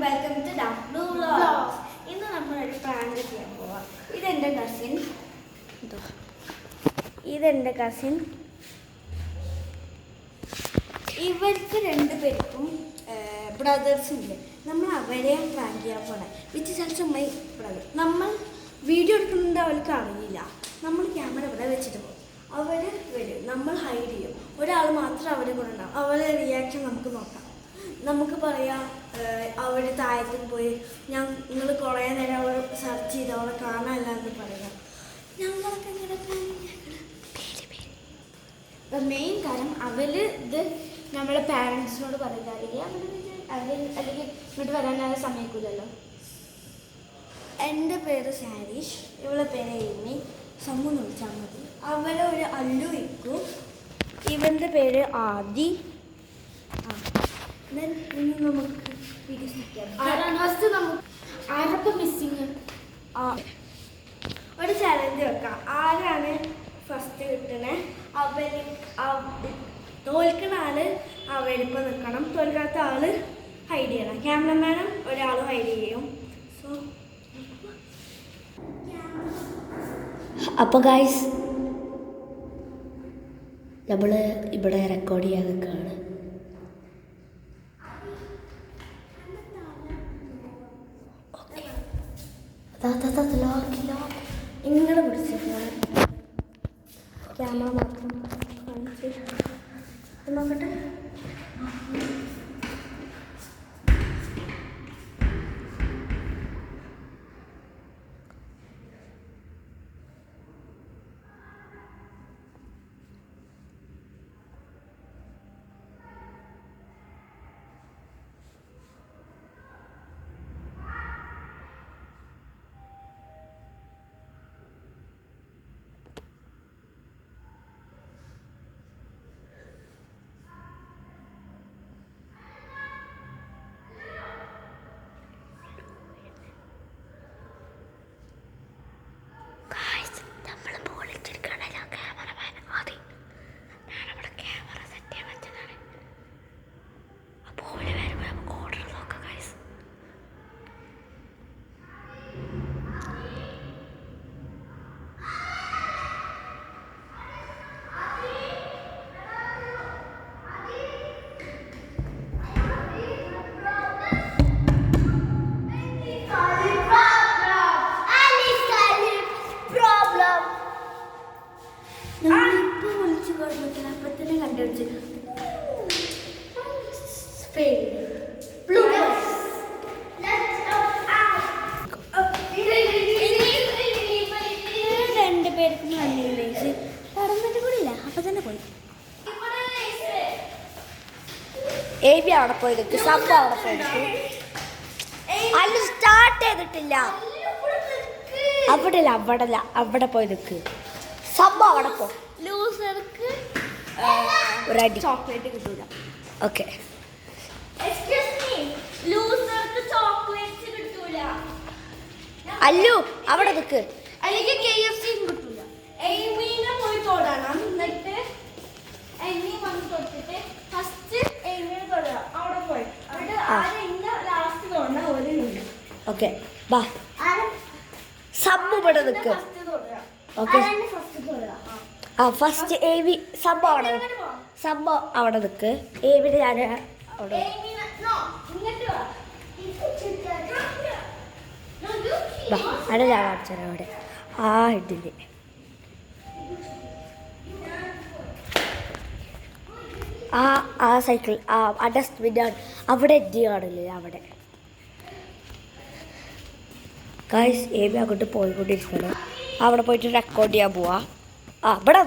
Welcome to W vlogs. ഇന്ന് നമ്മളൊരു prank ചെയ്യാൻ പോവാം. ഇതെൻ്റെ കസിൻ. ഇവർക്ക് രണ്ടുപേർക്കും ബ്രദേഴ്സ് ഉണ്ട്. നമ്മൾ അവരെ പ്രാങ്ക് ചെയ്യാൻ പോകണം. Which cells my brother. നമ്മൾ വീഡിയോ എടുക്കുന്നത് അവർക്ക് അറിയില്ല. നമ്മൾ ക്യാമറ ഇവിടെ വെച്ചിട്ട് പോകും. അവർ വരും, നമ്മൾ ഹൈഡ് ചെയ്യും. ഒരാൾ മാത്രം അവരെ കൂടെ ഉണ്ടാവും. അവരുടെ റിയാക്ഷൻ നമുക്ക് നോക്കാം. നമുക്ക് പറയാം, അവർ താഴത്തിൽ പോയി നിങ്ങൾ കുറേ നേരം അവർ സെർച്ച് ചെയ്ത് അവരെ കാണാനില്ല എന്ന് പറയാം. ഞങ്ങളൊക്കെ ഇങ്ങനെ മെയിൻ കാരണം അവർ ഇത് നമ്മളെ പാരൻസിനോട് പറയുക, അല്ലെങ്കിൽ ഇങ്ങോട്ട് വരാനായ സമ്മതിക്കില്ലല്ലോ. എൻ്റെ പേര് സാരീഷ്, ഇവളുടെ പേര് എയ്മി. സമ്മു എന്ന് വിളിച്ചാൽ മതി. അവരെ ഒരു അല്ലു ഇക്കും. ഇവൻ്റെ പേര് ആദി. ഇനി നമുക്ക് ഒരു ചലഞ്ച് വെക്കാം. ആരാണ് ഫസ്റ്റ് കിട്ടണേ തോൽക്കുന്ന ആള് അവരിപ്പോൾ നിൽക്കണം. തോൽക്കാത്ത ആള് ഹൈഡ് ചെയ്യണം. ക്യാമറമാനും ഒരാളും ഹൈഡ് ചെയ്യും. സോ അപ്പോൾ ഗൈസ്, നമ്മൾ ഇവിടെ റെക്കോർഡ് ചെയ്യാൻ നിൽക്കുകയാണ്. ഇങ്ങനെ പിടിച്ചു ക്യാമറ മാത്രം കാണിച്ച് നോക്കട്ടെ. രണ്ടുപേർക്കും പറഞ്ഞിട്ട് കൂടിയില്ല. അപ്പൊ തന്നെ പോയി. എബി അവിടെ പോയി നിൽക്കും, സബ്ബ അവിടെ പോയി നിൽക്കും. അല്ല, സ്റ്റാർട്ട് ചെയ്തിട്ടില്ല. അവിടെ പോയി നിൽക്ക്. സബ്ബ അവിടെ പോ. ലൂസർക്ക് ഒരടി ചോക്ലേറ്റ് കിട്ടൂല. ഓക്കെ. ലൂസർക്ക് ചോക്ലേറ്റ് കിട്ടൂല. അല്ലു അവിടെ നിൽക്ക്. അല്ലെങ്കിൽ KFC കിട്ടൂല. എയ്മീനെ പോയി തൊടണം. എന്നിട്ട് എയ്മി വന്ന് തൊട്ടിട്ട് ഫസ്റ്റ് എയ്മീനെ തൊടുക. അവിടെ പോയി അവിടെ ലാസ്റ്റ് തൊടണ ഒരു നിന്ന്. ഓക്കെ, ബാ. സബ്ബ് ഇവിടെ നിൽക്ക്. ഓക്കെ, ഫസ്റ്റ് എബി സബ്ബ അവിടെ നിൽക്ക്. എബിയുടെ ഞാൻ അവിടെ അവിടെ ഞാൻ കാണിച്ചാൽ അവിടെ ഇതില് ആ സൈക്കിൾ ആ ഡസ്റ്റ്ബിന്നാണ് അവിടെ എത്തി കാണില്ലേ അവിടെ. ഗൈസ്, എബി അങ്ങോട്ട് പോയിക്കൊണ്ടിരിക്കണം. അവിടെ പോയിട്ട് റെക്കോർഡ് ചെയ്യാൻ പോവാ. ഇവിടെ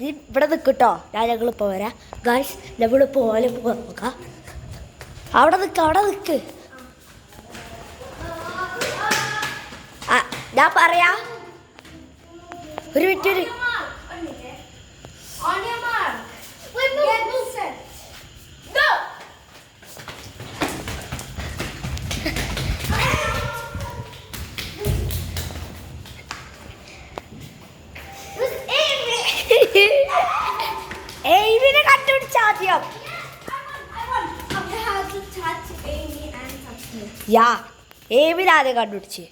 നീ ഇവിടെ നിൽക്കട്ടോ. ഞങ്ങളിപ്പോൾ വരാം. ഗൈസ്, നമ്മൾ പോലെ പോകാൻ നോക്കാം. അവിടെ നിൽക്ക്. ഞാൻ പറയാ, ഒരു മിനിറ്റ്. എയ്മിനെ കണ്ടുപിടിച്ച ആദ്യം. യാ ഏവിനാദ്യം കണ്ടുപിടിച്ച്.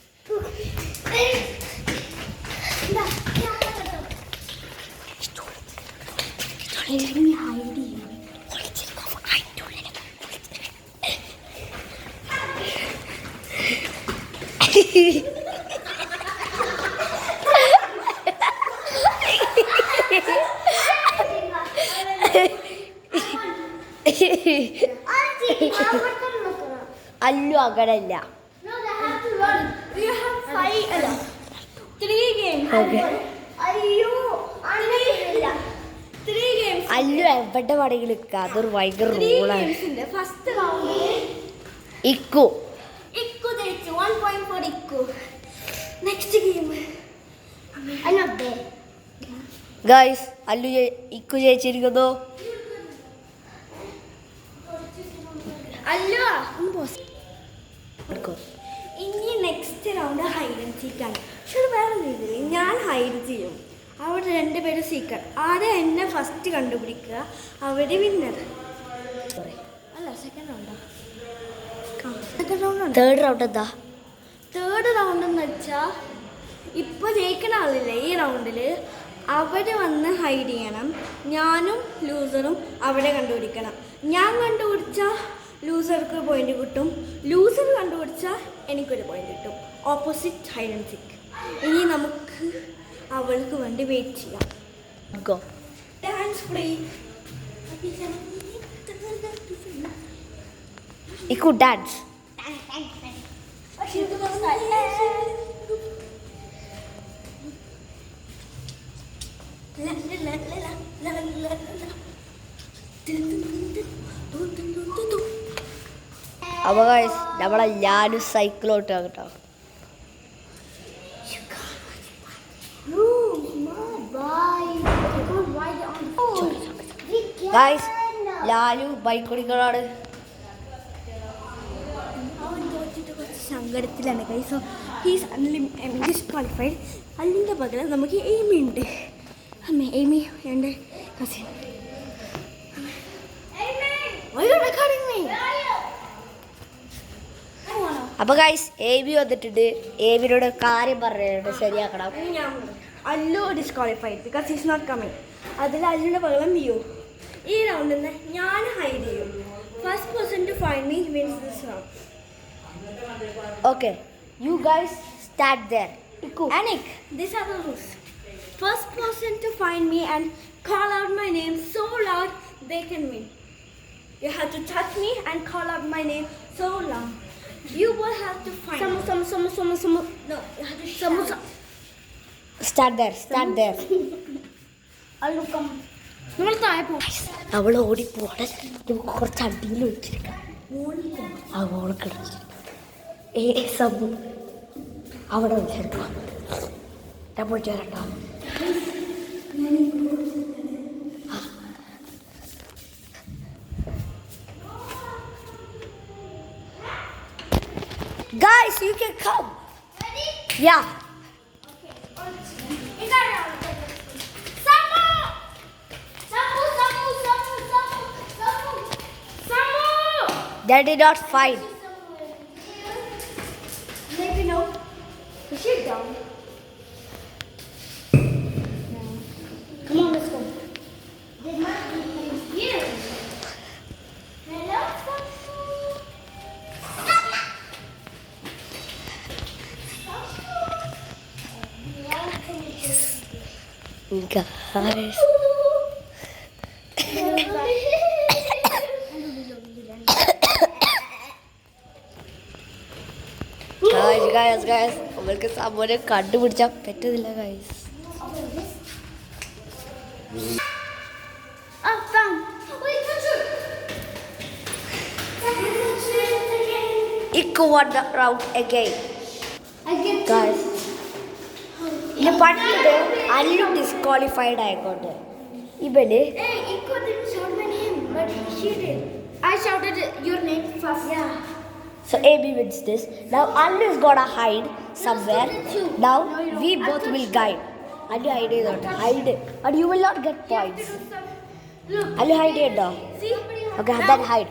അല്ലു അങ്ങനല്ല. അല്ലു എവിടെ വേണമെങ്കിലും നിൽക്കുക. അതൊരു ഭയങ്കര റൂളാണ്. ഫസ്റ്റ് റൗണ്ട് ഇക്കു ജയിച്ചു. 1 point for Ikku. Next game guys Ikku ജയിച്ചിരിക്കുന്നു. അല്ലോ ഇനി next round hide and seek ആണ്. പക്ഷെ വേറെ രീതിയിൽ ഞാൻ ഹൈഡ് ചെയ്യും. അവിടെ രണ്ടുപേരും സീക്കർ. ആരെ എന്നെ ഫസ്റ്റ് കണ്ടുപിടിക്കുക അവര് വിന്നർ. അല്ല സെക്കൻഡ് റൗണ്ടാ. Second round. തേർഡ് റൗണ്ട് എന്താ? തേർഡ് റൗണ്ട് എന്ന് വെച്ചാൽ ഇപ്പോൾ ജയിക്കുന്ന ആളില്ലേ ഈ റൗണ്ടിൽ അവിടെ വന്ന് ഹൈഡ് ചെയ്യണം. ഞാനും ലൂസറും അവിടെ കണ്ടുപിടിക്കണം. ഞാൻ കണ്ടുപിടിച്ചാൽ ലൂസർക്ക് പോയിന്റ് കിട്ടും. ലൂസർ കണ്ടുപിടിച്ചാൽ എനിക്കൊരു പോയിന്റ് കിട്ടും. Opposite hide and seek. ഇനി നമുക്ക് അവൾക്ക് വേണ്ടി വെയിറ്റ് ചെയ്യാം. Dance free. ഇക്കു ഡാൻസ്. അപ്പോൾ ഗൈസ് നമ്മളെ ഞാനും സൈക്കിളോട്ട് കേട്ടോ. ഗൈസ് ലാലു ബൈക്ക് ഓടിക്കലാണ്. സങ്കടത്തിലാണ് ഗൈസ്. So he's disqualified. അതിൻ്റെ പകരം നമുക്ക് എയ്മി ഉണ്ട്. അമ്മേ എയ്മി എൻ്റെ കസിൻ. അപ്പോൾ ഗൈസ് എബി വന്നിട്ടുണ്ട്. എബിനോട് കാര്യം പറഞ്ഞിട്ടുണ്ട് ശരിയാക്കണം. Allu disqualified because is not coming. അതിൽ അല്ലുവിൻ്റെ പകരം യു. ഈ റൗണ്ടിൽ നിന്ന് ഞാൻ ഹൈഡ് ചെയ്യും. First person to find me wins this round. Okay, you guys start there. Anik, these are the rules. First person to find me and call out my name so loud they can win. You have to touch me and call out my name so loud. You will have to find me. No, you have to shout. Start there. I'll come. നമ്മൾ താഴെ പോകും. അവൾ ഓടിപ്പോടെ നമുക്ക് കുറച്ച് അടിയിൽ വെച്ചിരിക്കാം. ആ ഓളക്കിട sub അവിടെ വെച്ചെടുക്കാം. ഞാൻ പോയിട്ട് വരട്ടോ. Guys, you can come. Ready? Yeah. That did not find. Maybe no. Push it down. No. Come on, let's go. There must be things here. Hello, Guys. Guys, നമ്മൾക്ക് സംഭവം കണ്ടുപിടിച്ചാൽ പറ്റുന്നില്ല guys. Ikku won the round again. Guys, ഇത് പണ്ട് Allu disqualified ആയിക്കോട്ടെ. ഇവന് Ikku didn't shout my name, but she did. I shouted your name first. Yeah. So AB wins this. Now Allu is gonna hide somewhere. Now we both will guide. Allu hide. And you will not get points. Allu hide it now. See? Okay, then hide.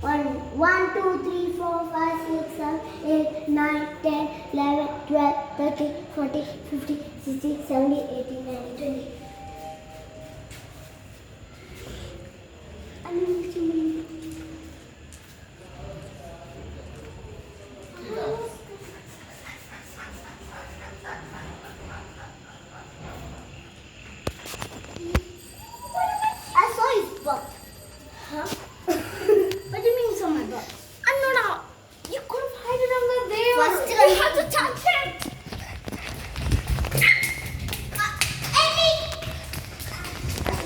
1, 2, 3, 4, 5, 6, 7, 8, 9, 10, 11, 12, 13, 14, 15, 16, 17, 18, 19, 20. I saw his butt. Huh? What do you mean, so my butt? I'm not out. You couldn't hide it under there. First you had to touch it.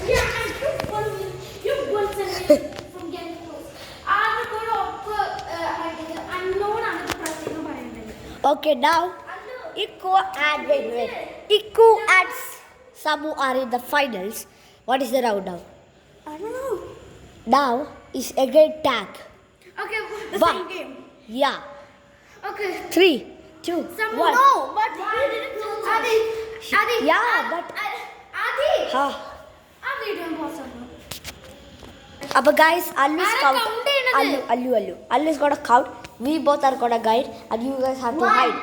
Yeah, I'm too funny. You're one centimeter from getting close. I'm going to unknown under pressing. Okay, now Iku and wait. Iku and Samu are in the finals. What is the round now? I don't know. Now is again tag. Okay, the But- same game. Yeah. Okay. 3, 2, Some 1. no, but you didn't tell Adi. Adi. Yeah, but- Adi. Huh. Adi, don't pause something. But guys, Allu's ആരാ count. count ചെയ്യണത്? Allu. Allu's gonna count. We both are gonna guide, and you guys have to 1, hide.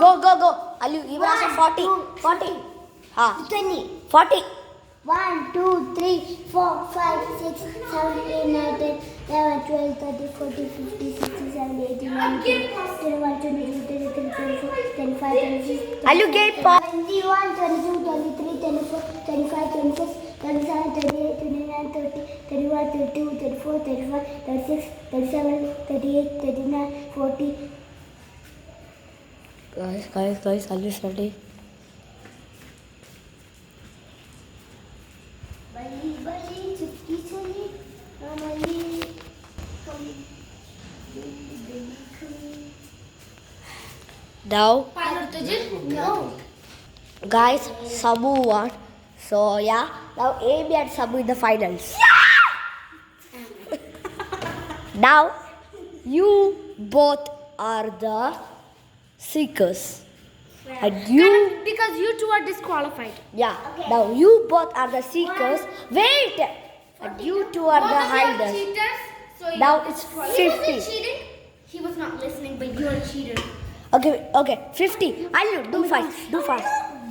2, Go. Allu, you will also 40. 40. 20. 40. 1, 2, 3, 4, 5, 6, 7, 8, 9, 10, 11, 12, 13, 14, 15, 16, 17, 18, 19, 21, 22, 23, 24, 25, 26, Allu, game pause. 21, 22, 23, 24, 25, 26, 27, 28, 29, 30, 31, 32, 34, 35, 36, 37, 38, 39, 40. Guys, Allu's ready. Bali, chupki chali, Bali, Now, Final digit? No. guys, Samu won. So yeah, now Amy and Samu in the finals. Now, you both are the seekers. And you, Because you two are disqualified. yeah, now you both are the seekers. Wait! And you two are the hiders. Cheaters. So you Now are it's disqualified. He 50. wasn't cheating. He was not listening, but you are a cheater. Okay, 50. Allu, do fast.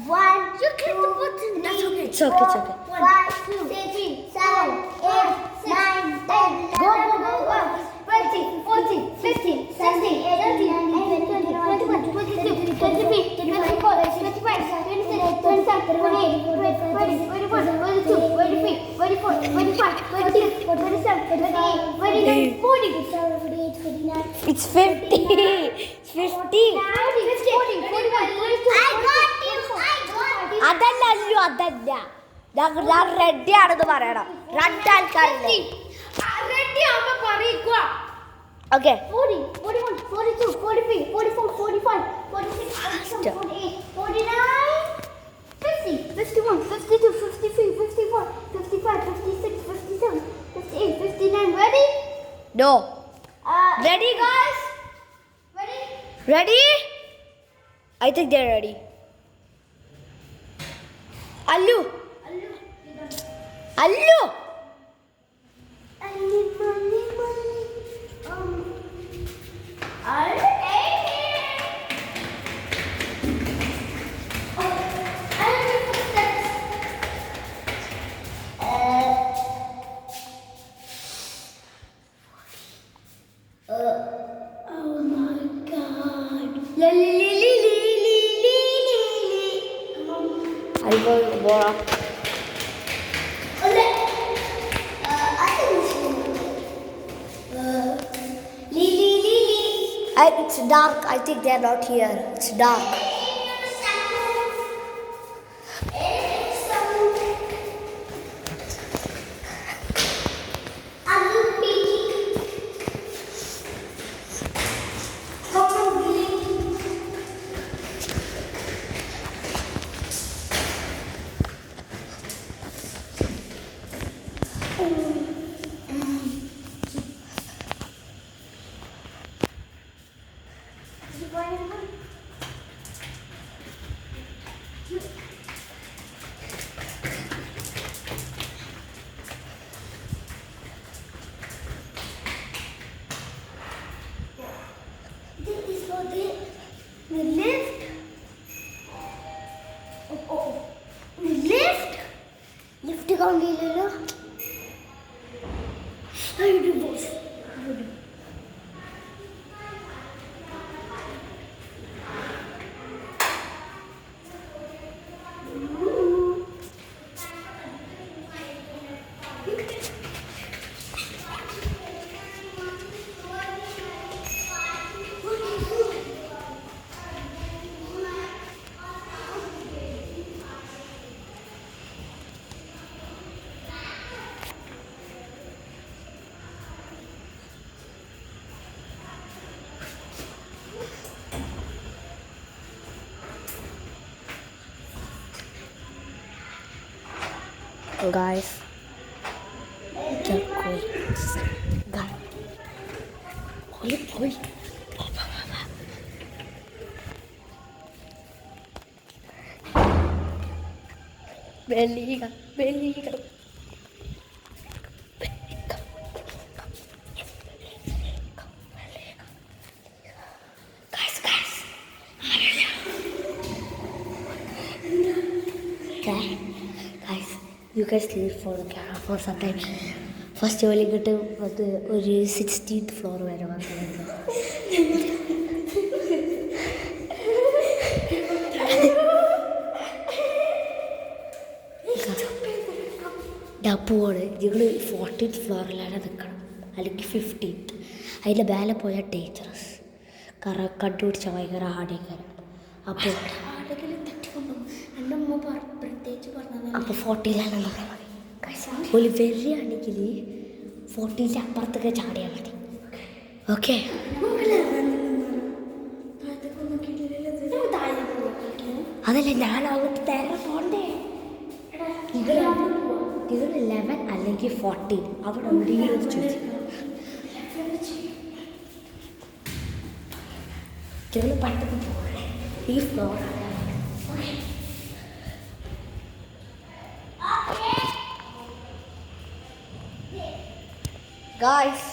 1, You clicked the button. That's okay. It's okay. 5, 6, 7, 8, 9, 10, 11, 12, 13, 14, 15, 16, 18, 19, 20, 21, 22, 23, 24, 25, 26, 27, 28, 29, 30, 31, 32, 33, 34, 35, 36, 37, 38, 39, 40, 48, 49. It's 50. It's 50. അതല്ല അല്ലു അതല്ല ഞാൻ ready ആണെന്ന് പറയണം രണ്ടാൾക്കാരില്ലേ Ready ആവുമ്പോ പറയിക്കുക. Okay 40, 41, 42, 43, 44, 45, 46, 47, 48, 49, 50, 51, 52, 53, 54, 55, 56, 57, 58, 59. Ready? No ready guys Ready? Ready I think they ready അല്ലു അയ്യോ ബോള It's dark. I think they're not here. It's dark. Count ചെയ്യില്ലല്ലോ. Guys, Oli. Beliga. Guys. Okay. Guys, you guys leave for the camera for some time. First ജോലി കിട്ടും അത് ഒരു 16th floor വരെ വന്നിരുന്നു. ഡപ്പുമാണ് നിങ്ങൾ 14th ഫ്ലോറിലാണ് നിൽക്കണം, അല്ലെങ്കിൽ 15th. അതിൻ്റെ മേലെ പോയാൽ ഡേഞ്ചറസ്, കാരണം കണ്ടുപിടിച്ച ഭയങ്കര ആടേക്കാരം. അപ്പോൾ 40ലാണ് ഒരു വരികയാണെങ്കിൽ 40ൻ്റെ അപ്പുറത്തൊക്കെ ചാടിയാൽ മതി. ഓക്കെ, അതല്ല ഞാൻ അങ്ങോട്ട് നേരെ പോണ്ടേ. ഇത് 11 അല്ലെങ്കിൽ 14 അവിടെ എവിടെയെങ്കിലും ഒരു ചോദിച്ചു പെട്ടെന്ന് പോകണേ. ഈ ഫ്ലോർ ഗായ്സ്,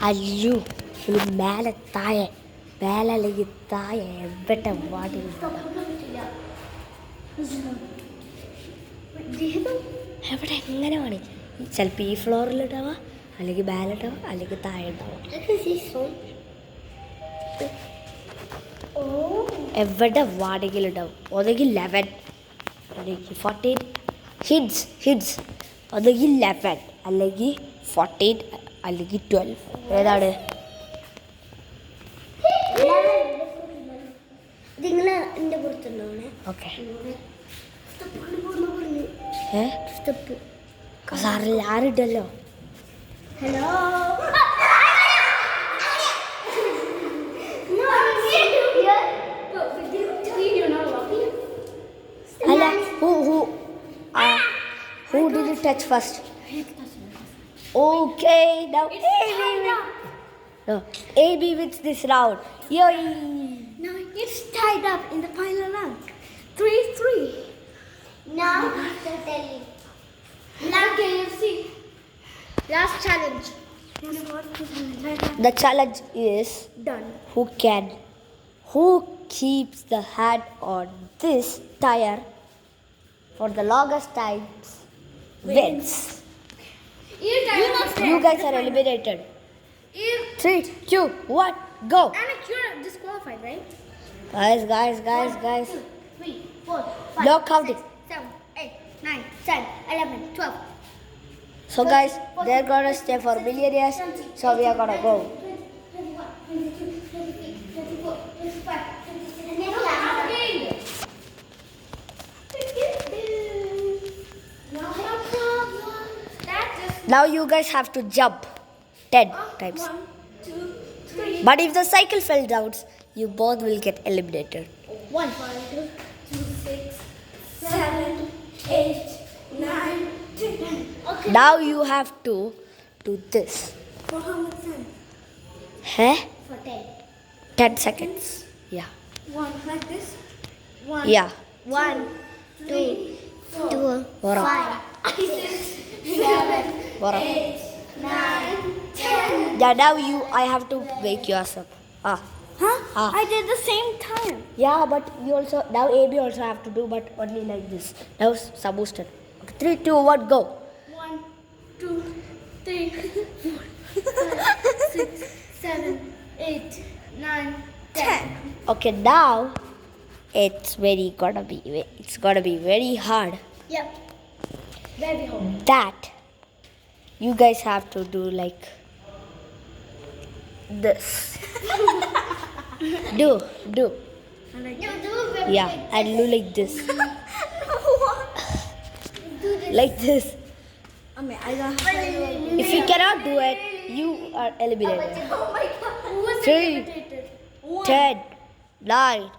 അല്ലു ഒരു മേലെ താഴെ അല്ലെങ്കിൽ താഴെ എവിടെ വാടി എവിടെ എങ്ങനെ വേണേ, ചിലപ്പോൾ ഈ ഫ്ലോറിലിട്ടാവാ, അല്ലെങ്കിൽ മേലിട്ടാവാ, അല്ലെങ്കിൽ താഴെ ഉണ്ടാവാം. എവിടെ വാടെങ്കിലും ഉണ്ടാവും. ഒന്നെങ്കിൽ 11 അല്ലെങ്കിൽ 14 ഹിഡ്സ്, ഒന്നെങ്കിൽ 11 അല്ലെങ്കിൽ 14 അല്ലെങ്കിൽ 12. ഏതാണ്? ഓക്കെ, സാറിൽ ആരിട്ടല്ലോ. ഹലോ, അല്ല, who did you touch first? Okay, now AB wins this round. Yay! Now it's tied up in the final round. 3-3. now after telling. Now can you see? Last challenge. The challenge is Done. who keeps the hand on this tire for the longest times wins. You guys are eliminated. 3, 2, 1, go. Alex, you're disqualified, right? Guys. 3, 4, 5, No counting. 6, 7, 8, 9, 10, 11, 12. So guys, they're gonna stay for millionaires, so we are gonna go. 21, 22, 23, 24, 25, 26. No problem. That's just Now you guys have to jump 10 times. 1, 2, 3. But if the cycle fell down, you both will get eliminated. 1, 2, 6, 7, 8, 9, 10. Okay. Now you have to do this. For how much time? Huh? for 10. 10 seconds. Yeah. One like this. One. Yeah. 1, 2, 2, Bora. 5, 6, 7, Bora. 8, 9, 10. Yeah, now I have to wake yours up. Ah. Huh? Ah. I did the same time. Yeah, but you also, now AB also have to do, but only like this. Now Sabu-stan. Okay, 3, 2, 1, go. 1, 2, 3, 4, 5, 6, 7, 8, 9, 10. Okay, now it's gonna be very hard. Yep. Very hard. That you guys have to do like this. do. You do very Yeah, and do like this. do this. Like this. I mean, I don't have to. If you cannot do it, you are eliminated. Oh my god. Who was 3, eliminated? 10, 9,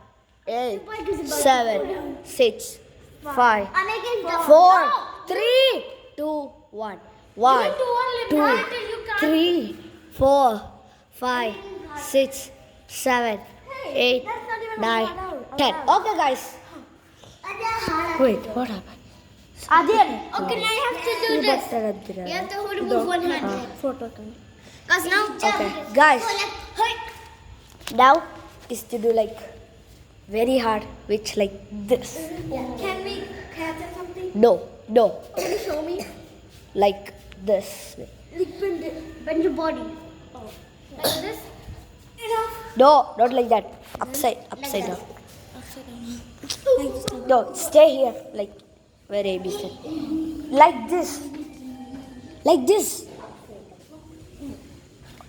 8, 7, 6, 5, I'm making 4, 3, 2, 1. 1, You do only 2, that and you can't. 3, 4, 5, 6, 7, 8, 9, 10. Okay, guys. Wait, what happened? Okay, now you have to do this. You have to hold move one hand. Cause now Okay, guys. Now is to do like very hard, which like this. Can I say something? No, Can you show me? like this. Like bend your body. Like this. No, not like that. Upside down. No, stay here, like where AB said. Like this.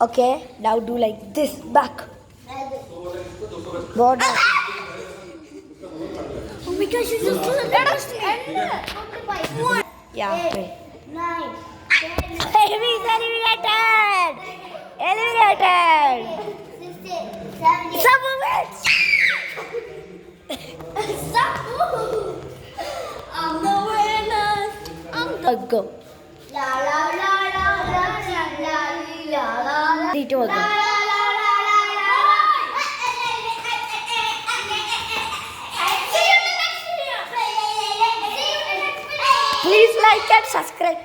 Okay, now do like this, back. Border. Oh my gosh, you just Yeah, wait. 9, 10, AB is eliminated! Eliminated! 16, 17. Some of it! Stop. I'm the winner. Go. La la la la la la la la la la. 3, 2, 1, go. Please like and subscribe.